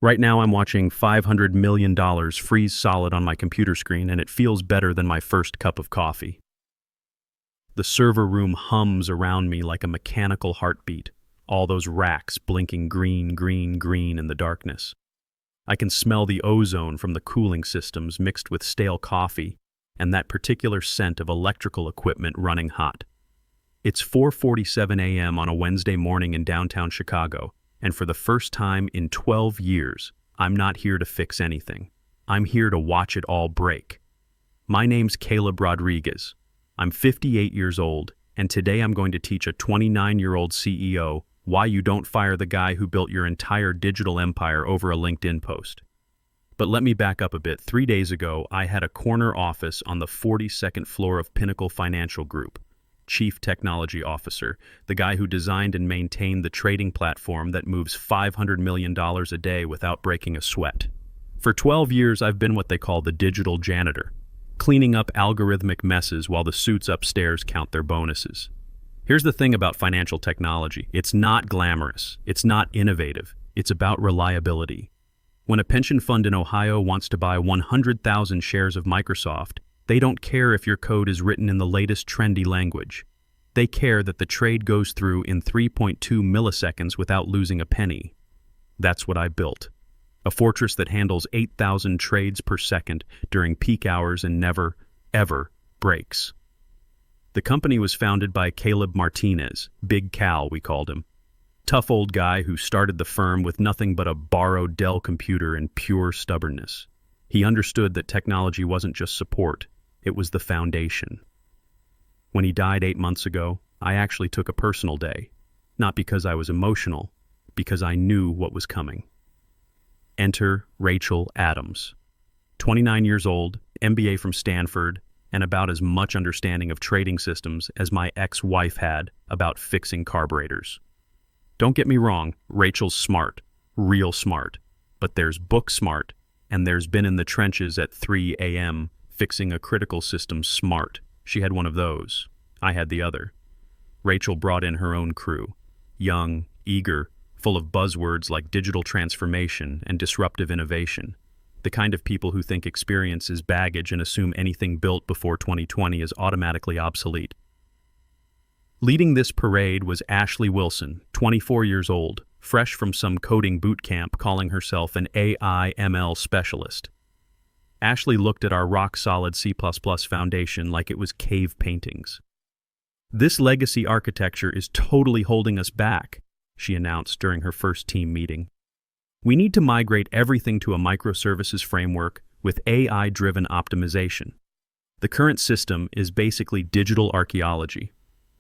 Right now I'm watching $500 million freeze solid on my computer screen, and it feels better than my first cup of coffee. The server room hums around me like a mechanical heartbeat, all those racks blinking green, green, green in the darkness. I can smell the ozone from the cooling systems mixed with stale coffee and that particular scent of electrical equipment running hot. It's 4:47 a.m. on a Wednesday morning in downtown Chicago, and for the first time in 12 years, I'm not here to fix anything. I'm here to watch it all break. My name's Caleb Rodriguez. I'm 58 years old, and today I'm going to teach a 29-year-old CEO why you don't fire the guy who built your entire digital empire over a LinkedIn post. But let me back up a bit. 3 days ago, I had a corner office on the 42nd floor of Pinnacle Financial Group. Chief Technology Officer, the guy who designed and maintained the trading platform that moves $500 million a day without breaking a sweat. For 12 years, I've been what they call the digital janitor, cleaning up algorithmic messes while the suits upstairs count their bonuses. Here's the thing about financial technology. It's not glamorous. It's not innovative. It's about reliability. When a pension fund in Ohio wants to buy 100,000 shares of Microsoft, they don't care if your code is written in the latest trendy language. They care that the trade goes through in 3.2 milliseconds without losing a penny. That's what I built. A fortress that handles 8,000 trades per second during peak hours and never, ever breaks. The company was founded by Caleb Martinez, Big Cal we called him. Tough old guy who started the firm with nothing but a borrowed Dell computer and pure stubbornness. He understood that technology wasn't just support, it was the foundation. When he died 8 months ago, I actually took a personal day, not because I was emotional, because I knew what was coming. Enter Rachel Adams. 29 years old, MBA from Stanford, and about as much understanding of trading systems as my ex-wife had about fixing carburetors. Don't get me wrong, Rachel's smart, real smart, but there's book smart, and there's been in the trenches at 3 a.m. fixing a critical system smart. She had one of those. I had the other. Rachel brought in her own crew, young, eager, full of buzzwords like digital transformation and disruptive innovation, the kind of people who think experience is baggage and assume anything built before 2020 is automatically obsolete. Leading this parade was Ashley Wilson, 24 years old, fresh from some coding boot camp, calling herself an AI/ML specialist. Ashley looked at our rock-solid C++ foundation like it was cave paintings. "This legacy architecture is totally holding us back," she announced during her first team meeting. "We need to migrate everything to a microservices framework with AI-driven optimization. The current system is basically digital archaeology.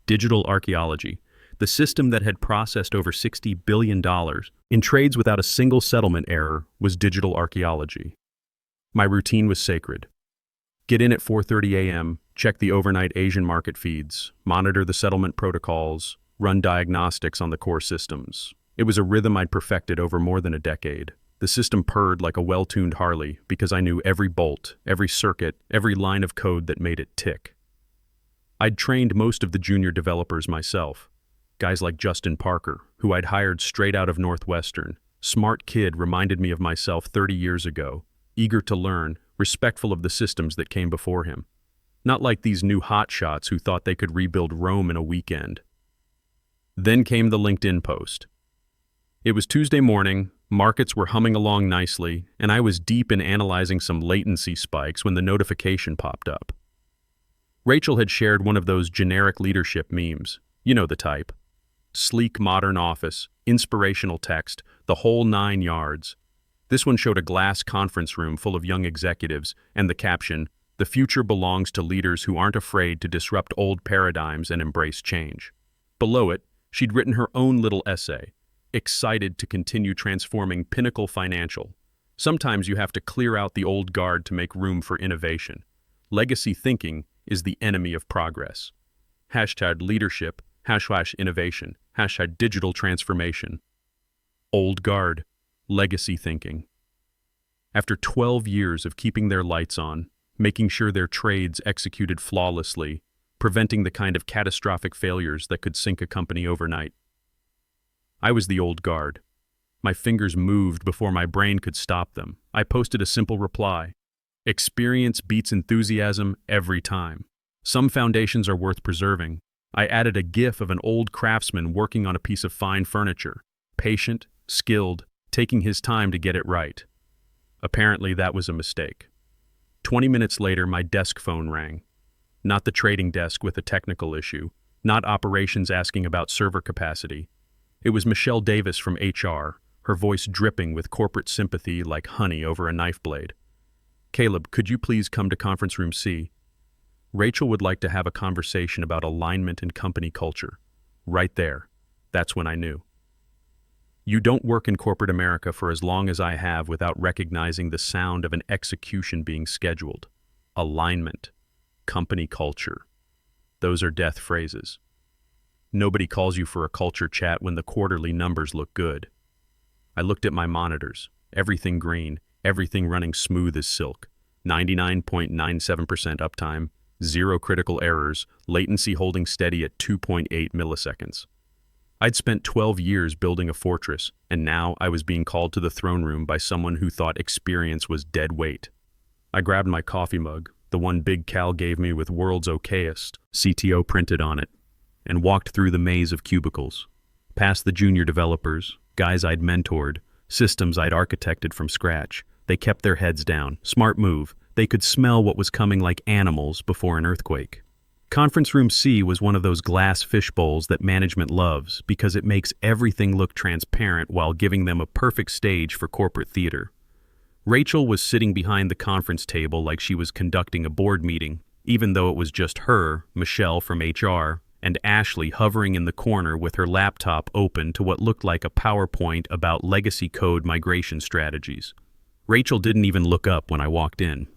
Digital archaeology, the system that had processed over $60 billion in trades without a single settlement error, was digital archaeology. My routine was sacred. Get in at 4:30 a.m., check the overnight Asian market feeds, monitor the settlement protocols, run diagnostics on the core systems. It was a rhythm I'd perfected over more than a decade. The system purred like a well-tuned Harley because I knew every bolt, every circuit, every line of code that made it tick. I'd trained most of the junior developers myself. Guys like Justin Parker, who I'd hired straight out of Northwestern. Smart kid reminded me of myself 30 years ago, eager to learn, respectful of the systems that came before him. Not like these new hotshots who thought they could rebuild Rome in a weekend. Then came the LinkedIn post. It was Tuesday morning, markets were humming along nicely, and I was deep in analyzing some latency spikes when the notification popped up. Rachel had shared one of those generic leadership memes. You know the type. Sleek modern office, inspirational text, the whole 9 yards. This one showed a glass conference room full of young executives, and the caption, "The future belongs to leaders who aren't afraid to disrupt old paradigms and embrace change." Below it, she'd written her own little essay, excited to continue transforming Pinnacle Financial. Sometimes you have to clear out the old guard to make room for innovation. Legacy thinking is the enemy of progress. #leadership, #innovation, #digital transformation. Old guard, legacy thinking. After 12 years of keeping their lights on, making sure their trades executed flawlessly, preventing the kind of catastrophic failures that could sink a company overnight, I was the old guard. My fingers moved before my brain could stop them. I posted a simple reply. Experience beats enthusiasm every time. Some foundations are worth preserving. I added a GIF of an old craftsman working on a piece of fine furniture. Patient, skilled, taking his time to get it right. Apparently that was a mistake. 20 minutes later, my desk phone rang. Not the trading desk with a technical issue. Not operations asking about server capacity. It was Michelle Davis from HR, her voice dripping with corporate sympathy like honey over a knife blade. Caleb, could you please come to conference room C? Rachel would like to have a conversation about alignment and company culture. Right there. That's when I knew. You don't work in corporate America for as long as I have without recognizing the sound of an execution being scheduled. Alignment. Company culture. Those are death phrases. Nobody calls you for a culture chat when the quarterly numbers look good. I looked at my monitors. Everything green, everything running smooth as silk. 99.97% uptime, 0 critical errors, latency holding steady at 2.8 milliseconds. I'd spent 12 years building a fortress, and now I was being called to the throne room by someone who thought experience was dead weight. I grabbed my coffee mug, the one Big Cal gave me with World's Okayest CTO printed on it, and walked through the maze of cubicles, past the junior developers, guys I'd mentored, systems I'd architected from scratch. They kept their heads down. Smart move. They could smell what was coming like animals before an earthquake. Conference room C was one of those glass fish bowls that management loves because it makes everything look transparent while giving them a perfect stage for corporate theater. Rachel was sitting behind the conference table like she was conducting a board meeting, even though it was just her, Michelle from HR, and Ashley hovering in the corner with her laptop open to what looked like a PowerPoint about legacy code migration strategies. Rachel didn't even look up when I walked in.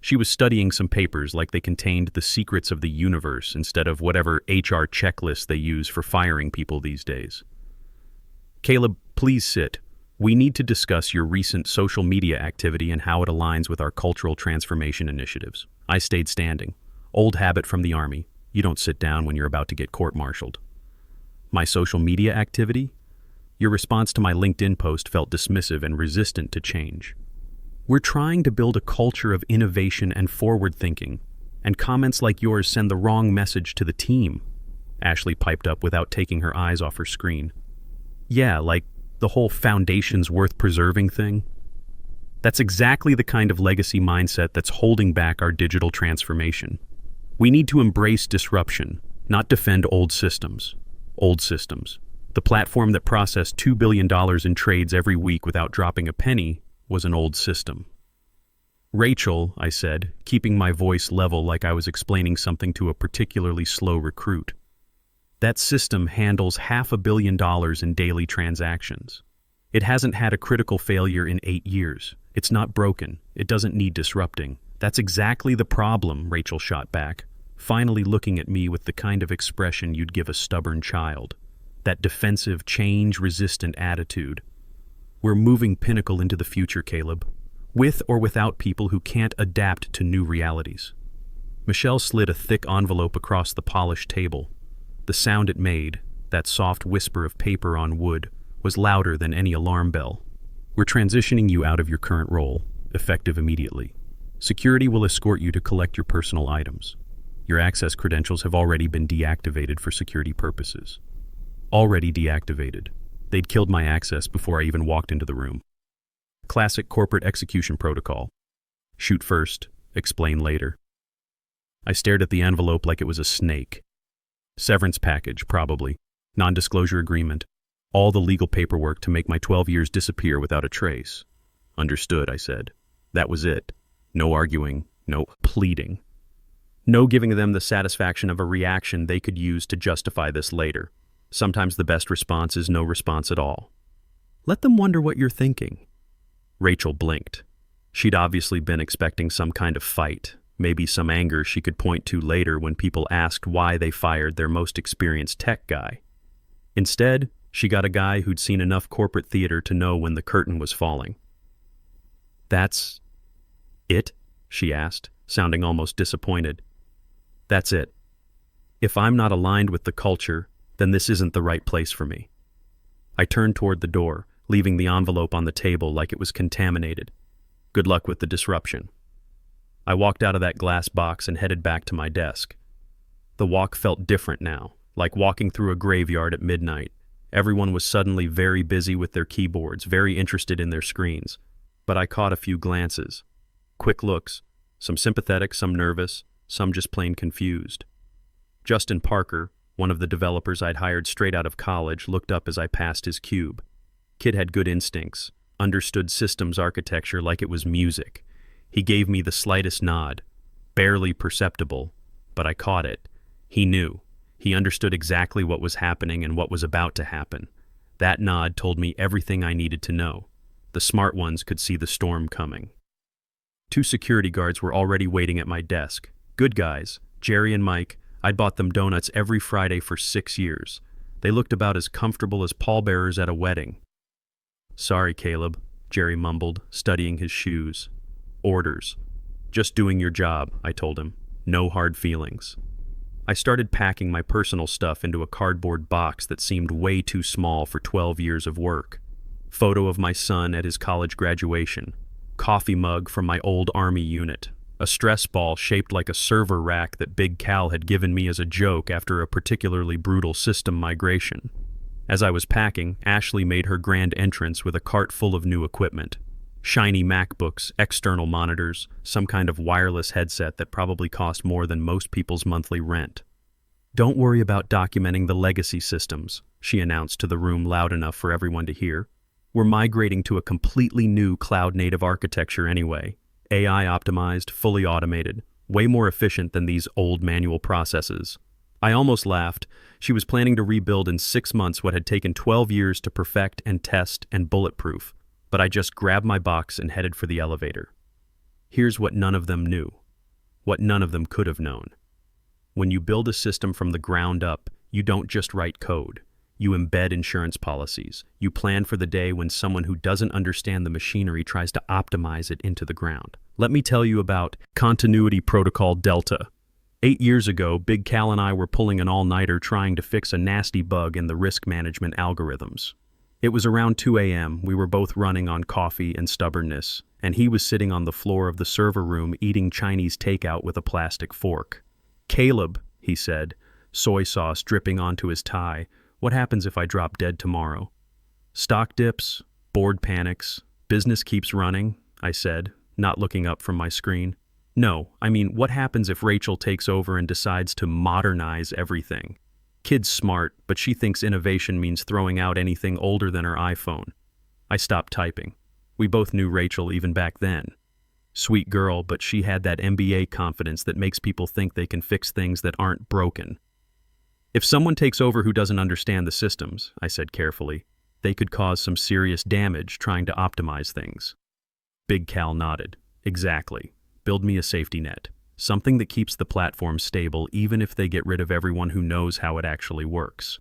She was studying some papers like they contained the secrets of the universe instead of whatever HR checklist they use for firing people these days. Caleb, please sit. We need to discuss your recent social media activity and how it aligns with our cultural transformation initiatives. I stayed standing. Old habit from the Army. You don't sit down when you're about to get court-martialed. My social media activity? Your response to my LinkedIn post felt dismissive and resistant to change. We're trying to build a culture of innovation and forward thinking, and comments like yours send the wrong message to the team. Ashley piped up without taking her eyes off her screen. Yeah, like the whole foundation's worth preserving thing. That's exactly the kind of legacy mindset that's holding back our digital transformation. We need to embrace disruption, not defend old systems. Old systems. The platform that processed $2 billion in trades every week without dropping a penny was an old system. Rachel, I said, keeping my voice level like I was explaining something to a particularly slow recruit. That system handles $500 million in daily transactions. It hasn't had a critical failure in 8 years. It's not broken. It doesn't need disrupting. That's exactly the problem, Rachel shot back, finally looking at me with the kind of expression you'd give a stubborn child. That defensive, change-resistant attitude. We're moving Pinnacle into the future, Caleb, with or without people who can't adapt to new realities. Michelle slid a thick envelope across the polished table. The sound it made, that soft whisper of paper on wood, was louder than any alarm bell. We're transitioning you out of your current role, effective immediately. Security will escort you to collect your personal items. Your access credentials have already been deactivated for security purposes. Already deactivated. They'd killed my access before I even walked into the room. Classic corporate execution protocol. Shoot first, explain later. I stared at the envelope like it was a snake. Severance package, probably. Non-disclosure agreement. All the legal paperwork to make my 12 years disappear without a trace. Understood, I said. That was it. No arguing, no pleading. No giving them the satisfaction of a reaction they could use to justify this later. Sometimes the best response is no response at all. Let them wonder what you're thinking. Rachel blinked. She'd obviously been expecting some kind of fight, maybe some anger she could point to later when people asked why they fired their most experienced tech guy. Instead, she got a guy who'd seen enough corporate theater to know when the curtain was falling. That's it? She asked, sounding almost disappointed. That's it. If I'm not aligned with the culture, then this isn't the right place for me. I turned toward the door, leaving the envelope on the table like it was contaminated. Good luck with the disruption. I walked out of that glass box and headed back to my desk. The walk felt different now, like walking through a graveyard at midnight. Everyone was suddenly very busy with their keyboards, very interested in their screens. But I caught a few glances. Quick looks, some sympathetic, some nervous, some just plain confused. Justin Parker, one of the developers I'd hired straight out of college, looked up as I passed his cube. Kid had good instincts, understood systems architecture like it was music. He gave me the slightest nod, barely perceptible, but I caught it. He knew. He understood exactly what was happening and what was about to happen. That nod told me everything I needed to know. The smart ones could see the storm coming. 2 security guards were already waiting at my desk. Good guys, Jerry and Mike. I'd bought them donuts every Friday for 6 years. They looked about as comfortable as pallbearers at a wedding. "Sorry, Caleb," Jerry mumbled, studying his shoes. "Orders. Just doing your job," I told him. "No hard feelings." I started packing my personal stuff into a cardboard box that seemed way too small for 12 years of work. Photo of my son at his college graduation. Coffee mug from my old Army unit. A stress ball shaped like a server rack that Big Cal had given me as a joke after a particularly brutal system migration. As I was packing, Ashley made her grand entrance with a cart full of new equipment. Shiny MacBooks, external monitors, some kind of wireless headset that probably cost more than most people's monthly rent. "Don't worry about documenting the legacy systems," she announced to the room loud enough for everyone to hear. "We're migrating to a completely new cloud-native architecture anyway. AI optimized, fully automated, way more efficient than these old manual processes." I almost laughed. She was planning to rebuild in 6 months what had taken 12 years to perfect and test and bulletproof. But I just grabbed my box and headed for the elevator. Here's what none of them knew. What none of them could have known. When you build a system from the ground up, you don't just write code. You embed insurance policies. You plan for the day when someone who doesn't understand the machinery tries to optimize it into the ground. Let me tell you about Continuity Protocol Delta. 8 years ago, Big Cal and I were pulling an all-nighter trying to fix a nasty bug in the risk management algorithms. It was around 2 a.m. We were both running on coffee and stubbornness, and he was sitting on the floor of the server room eating Chinese takeout with a plastic fork. "Caleb," he said, soy sauce dripping onto his tie, "what happens if I drop dead tomorrow?" "Stock dips, board panics, business keeps running," I said, not looking up from my screen. "No, I mean, what happens if Rachel takes over and decides to modernize everything? Kid's smart, but she thinks innovation means throwing out anything older than her iPhone." I stopped typing. We both knew Rachel even back then. Sweet girl, but she had that MBA confidence that makes people think they can fix things that aren't broken. "If someone takes over who doesn't understand the systems," I said carefully, "they could cause some serious damage trying to optimize things." Big Cal nodded. "Exactly. Build me a safety net. Something that keeps the platform stable even if they get rid of everyone who knows how it actually works."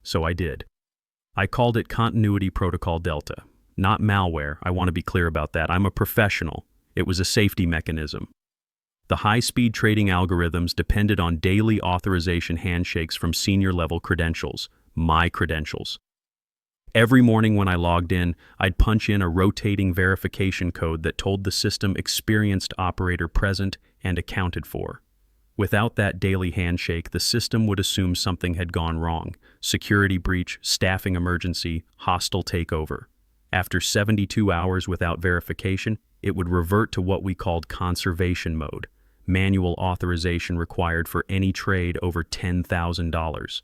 So I did. I called it Continuity Protocol Delta. Not malware, I want to be clear about that. I'm a professional. It was a safety mechanism. The high-speed trading algorithms depended on daily authorization handshakes from senior-level credentials, my credentials. Every morning when I logged in, I'd punch in a rotating verification code that told the system experienced operator present and accounted for. Without that daily handshake, the system would assume something had gone wrong: security breach, staffing emergency, hostile takeover. After 72 hours without verification, it would revert to what we called conservation mode, manual authorization required for any trade over $10,000.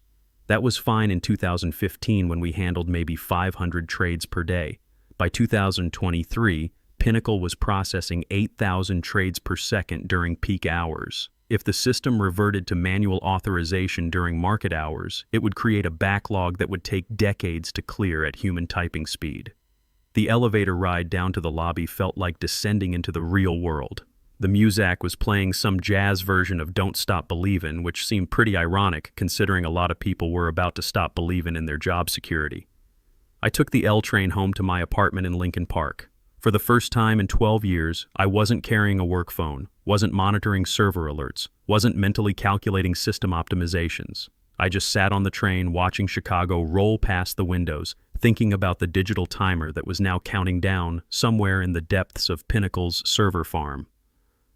That was fine in 2015 when we handled maybe 500 trades per day. By 2023, Pinnacle was processing 8,000 trades per second during peak hours. If the system reverted to manual authorization during market hours, it would create a backlog that would take decades to clear at human typing speed. The elevator ride down to the lobby felt like descending into the real world. The Muzak was playing some jazz version of Don't Stop Believin', which seemed pretty ironic considering a lot of people were about to stop believing in their job security. I took the L train home to my apartment in Lincoln Park. For the first time in 12 years, I wasn't carrying a work phone, wasn't monitoring server alerts, wasn't mentally calculating system optimizations. I just sat on the train watching Chicago roll past the windows, thinking about the digital timer that was now counting down somewhere in the depths of Pinnacle's server farm.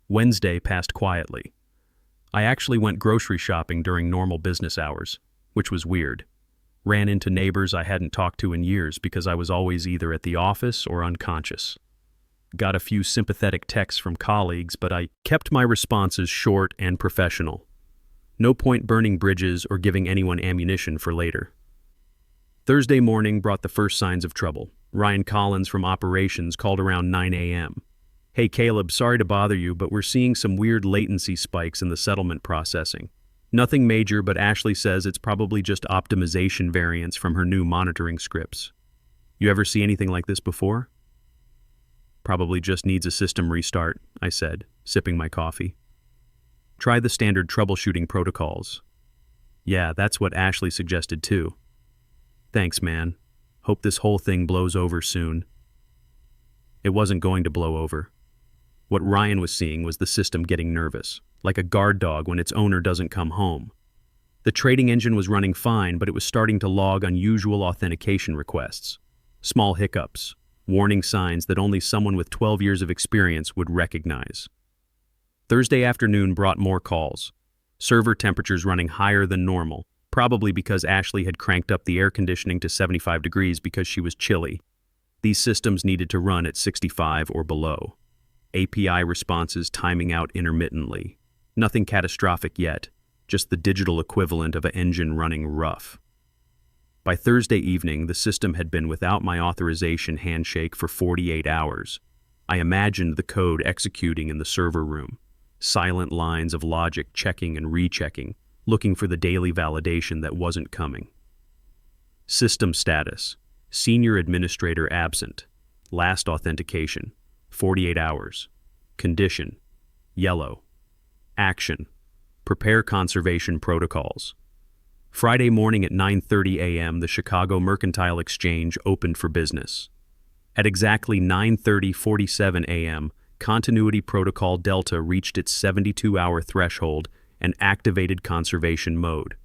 Wednesday passed quietly. I actually went grocery shopping during normal business hours, which was weird. Ran into neighbors I hadn't talked to in years because I was always either at the office or unconscious. Got a few sympathetic texts from colleagues, but I kept my responses short and professional. No point burning bridges or giving anyone ammunition for later. Thursday morning brought the first signs of trouble. Ryan Collins from operations called around 9 a.m. "Hey Caleb, sorry to bother you, but we're seeing some weird latency spikes in the settlement processing. Nothing major, but Ashley says it's probably just optimization variants from her new monitoring scripts. You ever see anything like this before?" "Probably just needs a system restart," I said, sipping my coffee. "Try the standard troubleshooting protocols." "Yeah, that's what Ashley suggested too." "Thanks, man. Hope this whole thing blows over soon." It wasn't going to blow over. What Ryan was seeing was the system getting nervous, like a guard dog when its owner doesn't come home. The trading engine was running fine, but it was starting to log unusual authentication requests. Small hiccups, warning signs that only someone with 12 years of experience would recognize. Thursday afternoon brought more calls. Server temperatures running higher than normal, probably because Ashley had cranked up the air conditioning to 75 degrees because she was chilly. These systems needed to run at 65 or below. API responses timing out intermittently. Nothing catastrophic yet, just the digital equivalent of an engine running rough. By Thursday evening, the system had been without my authorization handshake for 48 hours. I imagined the code executing in the server room. Silent lines of logic checking and rechecking, looking for the daily validation that wasn't coming. System status: Senior Administrator absent. Last authentication: 48 hours. Condition: yellow. Action: prepare conservation protocols. Friday morning at 9:30 a.m., the Chicago Mercantile Exchange opened for business. At exactly 9:47 a.m., Continuity Protocol Delta reached its 72-hour threshold and activated conservation mode.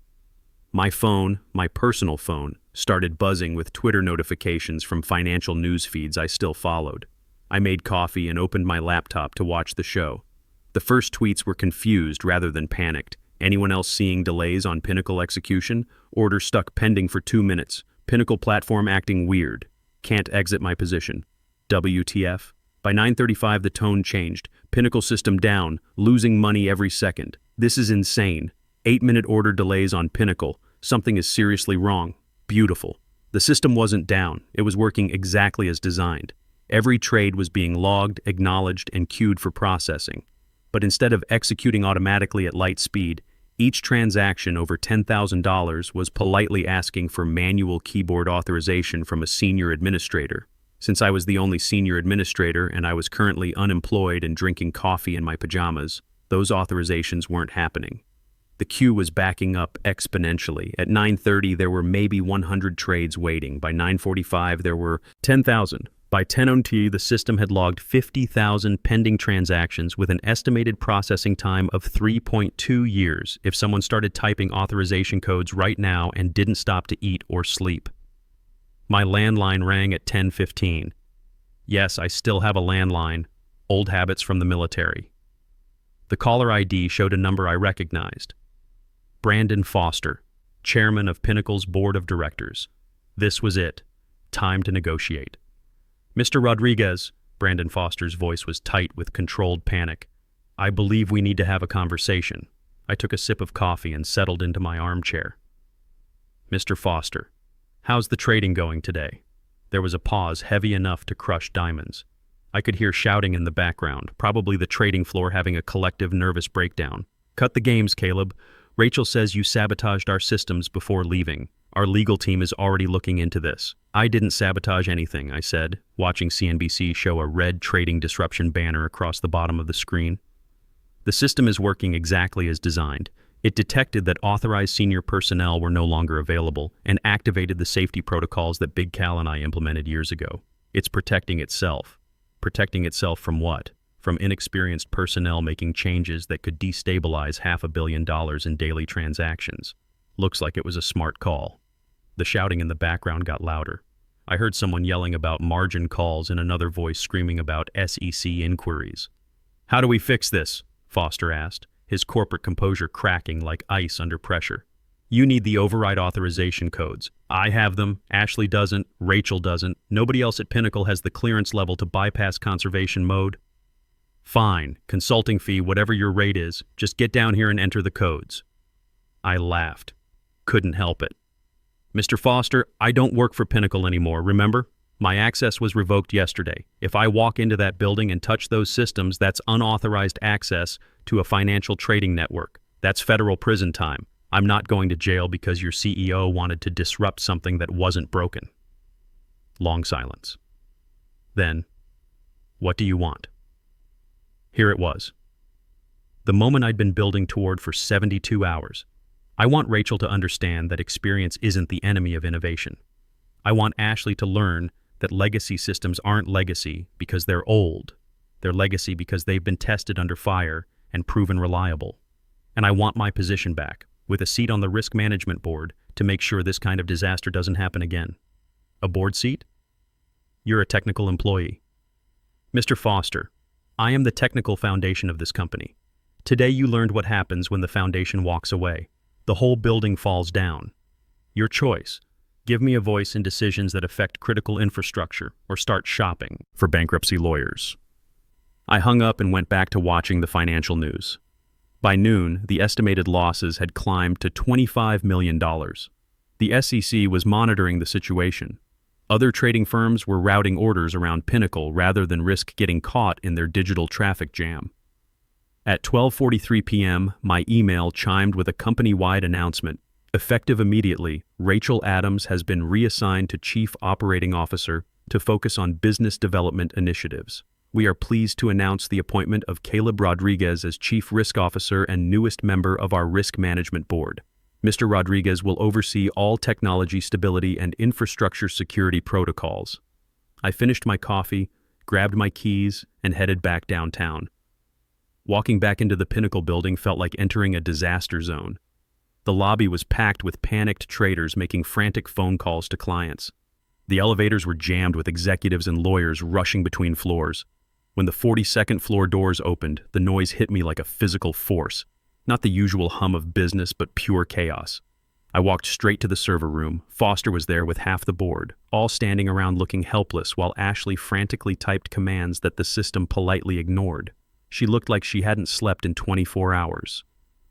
My phone, my personal phone, started buzzing with Twitter notifications from financial news feeds I still followed. I made coffee and opened my laptop to watch the show. The first tweets were confused rather than panicked. Anyone else seeing delays on Pinnacle execution? Order stuck pending for 2 minutes. Pinnacle platform acting weird. Can't exit my position. WTF? By 9:35 the tone changed. Pinnacle system down, losing money every second. This is insane. 8-minute order delays on Pinnacle. Something is seriously wrong. Beautiful. The system wasn't down. It was working exactly as designed. Every trade was being logged, acknowledged, and queued for processing. But instead of executing automatically at light speed, each transaction over $10,000 was politely asking for manual keyboard authorization from a senior administrator. Since I was the only senior administrator and I was currently unemployed and drinking coffee in my pajamas, those authorizations weren't happening. The queue was backing up exponentially. At 9:30, there were maybe 100 trades waiting. By 9:45, there were 10,000. By 10 OT, the system had logged 50,000 pending transactions with an estimated processing time of 3.2 years if someone started typing authorization codes right now and didn't stop to eat or sleep. My landline rang at 10:15. Yes, I still have a landline. Old habits from the military. The caller ID showed a number I recognized. Brandon Foster, chairman of Pinnacle's board of directors. This was it. Time to negotiate. "Mr. Rodriguez," Brandon Foster's voice was tight with controlled panic. "I believe we need to have a conversation." I took a sip of coffee and settled into my armchair. "Mr. Foster, how's the trading going today?" There was a pause heavy enough to crush diamonds. I could hear shouting in the background, probably the trading floor having a collective nervous breakdown. "Cut the games, Caleb. Rachel says you sabotaged our systems before leaving. Our legal team is already looking into this." "I didn't sabotage anything," I said, watching CNBC show a red trading disruption banner across the bottom of the screen. "The system is working exactly as designed. It detected that authorized senior personnel were no longer available and activated the safety protocols that Big Cal and I implemented years ago. It's protecting itself. Protecting itself from what? From inexperienced personnel making changes that could destabilize $500 million in daily transactions. Looks like it was a smart call." The shouting in the background got louder. I heard someone yelling about margin calls and another voice screaming about SEC inquiries. "How do we fix this?" Foster asked, his corporate composure cracking like ice under pressure. "You need the override authorization codes. I have them, Ashley doesn't, Rachel doesn't, nobody else at Pinnacle has the clearance level to bypass conservation mode." "Fine, consulting fee, whatever your rate is, just get down here and enter the codes." I laughed. Couldn't help it. "Mr. Foster, I don't work for Pinnacle anymore, remember? My access was revoked yesterday. If I walk into that building and touch those systems, that's unauthorized access to a financial trading network. That's federal prison time. I'm not going to jail because your CEO wanted to disrupt something that wasn't broken." Long silence. Then, "What do you want?" Here it was. The moment I'd been building toward for 72 hours. I want Rachel to understand that experience isn't the enemy of innovation. I want Ashley to learn that legacy systems aren't legacy because they're old. They're legacy because they've been tested under fire and proven reliable. And I want my position back, with a seat on the risk management board to make sure this kind of disaster doesn't happen again. A board seat? You're a technical employee. Mr. Foster, I am the technical foundation of this company. Today you learned what happens when the foundation walks away. The whole building falls down. Your choice. Give me a voice in decisions that affect critical infrastructure, or start shopping for bankruptcy lawyers. I hung up and went back to watching the financial news. By noon, the estimated losses had climbed to $25 million. The SEC was monitoring the situation. Other trading firms were routing orders around Pinnacle rather than risk getting caught in their digital traffic jam. At 12:43 p.m., my email chimed with a company-wide announcement. Effective immediately, Rachel Adams has been reassigned to Chief Operating Officer to focus on business development initiatives. We are pleased to announce the appointment of Caleb Rodriguez as Chief Risk Officer and newest member of our Risk Management Board. Mr. Rodriguez will oversee all technology stability and infrastructure security protocols. I finished my coffee, grabbed my keys, and headed back downtown. Walking back into the Pinnacle building felt like entering a disaster zone. The lobby was packed with panicked traders making frantic phone calls to clients. The elevators were jammed with executives and lawyers rushing between floors. When the 42nd floor doors opened, the noise hit me like a physical force. Not the usual hum of business, but pure chaos. I walked straight to the server room. Foster was there with half the board, all standing around looking helpless while Ashley frantically typed commands that the system politely ignored. She looked like she hadn't slept in 24 hours.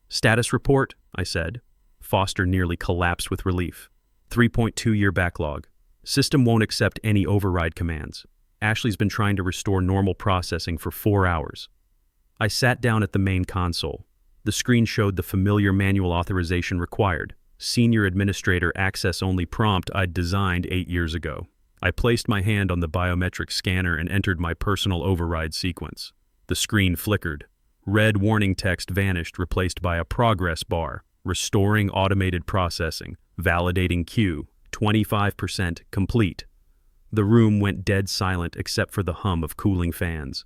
"Status report," I said. Foster nearly collapsed with relief. 3.2-year backlog. System won't accept any override commands. Ashley's been trying to restore normal processing for 4 hours. I sat down at the main console. The screen showed the familiar manual authorization required. Senior Administrator access-only prompt I'd designed 8 years ago. I placed my hand on the biometric scanner and entered my personal override sequence. The screen flickered. Red warning text vanished, replaced by a progress bar. Restoring automated processing. Validating queue. 25% complete. The room went dead silent except for the hum of cooling fans.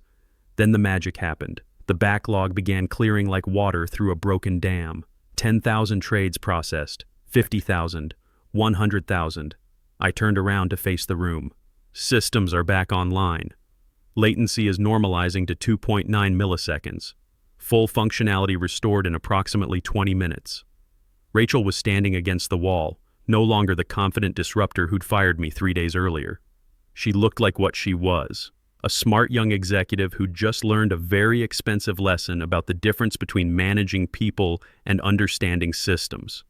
Then the magic happened. The backlog began clearing like water through a broken dam. 10,000 trades processed. 50,000. 100,000. I turned around to face the room. Systems are back online. Latency is normalizing to 2.9 milliseconds. Full functionality restored in approximately 20 minutes. Rachel was standing against the wall, no longer the confident disruptor who'd fired me 3 days earlier. She looked like what she was, a smart young executive who'd just learned a very expensive lesson about the difference between managing people and understanding systems.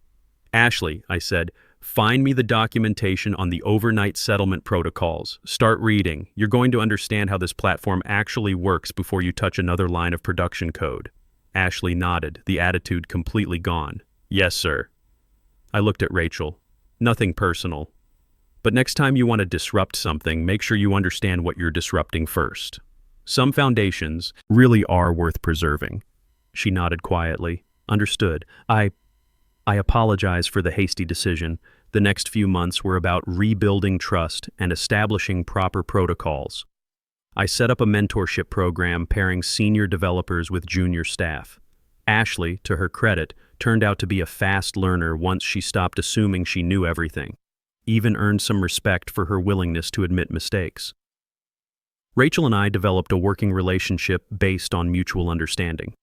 "Ashley," I said, "find me the documentation on the overnight settlement protocols. Start reading. You're going to understand how this platform actually works before you touch another line of production code." Ashley nodded, the attitude completely gone. "Yes, sir." I looked at Rachel. "Nothing personal. But next time you want to disrupt something, make sure you understand what you're disrupting first. Some foundations really are worth preserving." She nodded quietly. "Understood. I apologize for the hasty decision. The next few months were about rebuilding trust and establishing proper protocols. I set up a mentorship program pairing senior developers with junior staff. Ashley, to her credit, turned out to be a fast learner once she stopped assuming she knew everything. even earned some respect for her willingness to admit mistakes. Rachel and I developed a working relationship based on mutual understanding.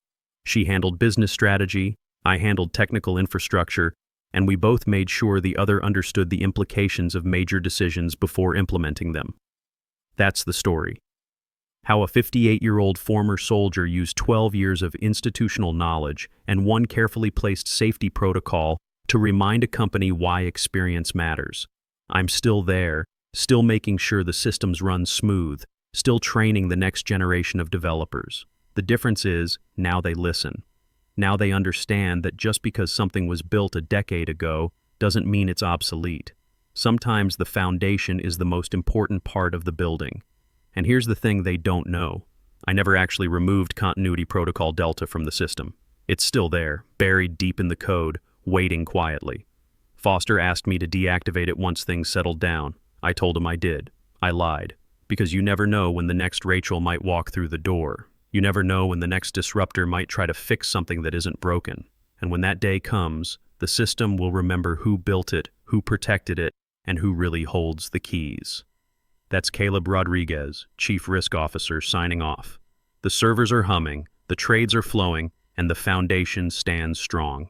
She handled business strategy, I handled technical infrastructure, and we both made sure the other understood the implications of major decisions before implementing them. That's the story. How a 58-year-old former soldier used 12 years of institutional knowledge and one carefully placed safety protocol to remind a company why experience matters. I'm still there, still making sure the systems run smooth, still training the next generation of developers. The difference is, now they listen. Now they understand that just because something was built a decade ago doesn't mean it's obsolete. Sometimes the foundation is the most important part of the building. And here's the thing they don't know. I never actually removed Continuity Protocol Delta from the system. It's still there, buried deep in the code, waiting quietly. Foster asked me to deactivate it once things settled down. I told him I did. I lied. Because you never know when the next Rachel might walk through the door. You never know when the next disruptor might try to fix something that isn't broken. And when that day comes, the system will remember who built it, who protected it, and who really holds the keys. That's Caleb Rodriguez, Chief Risk Officer, signing off. The servers are humming, the trades are flowing, and the foundation stands strong.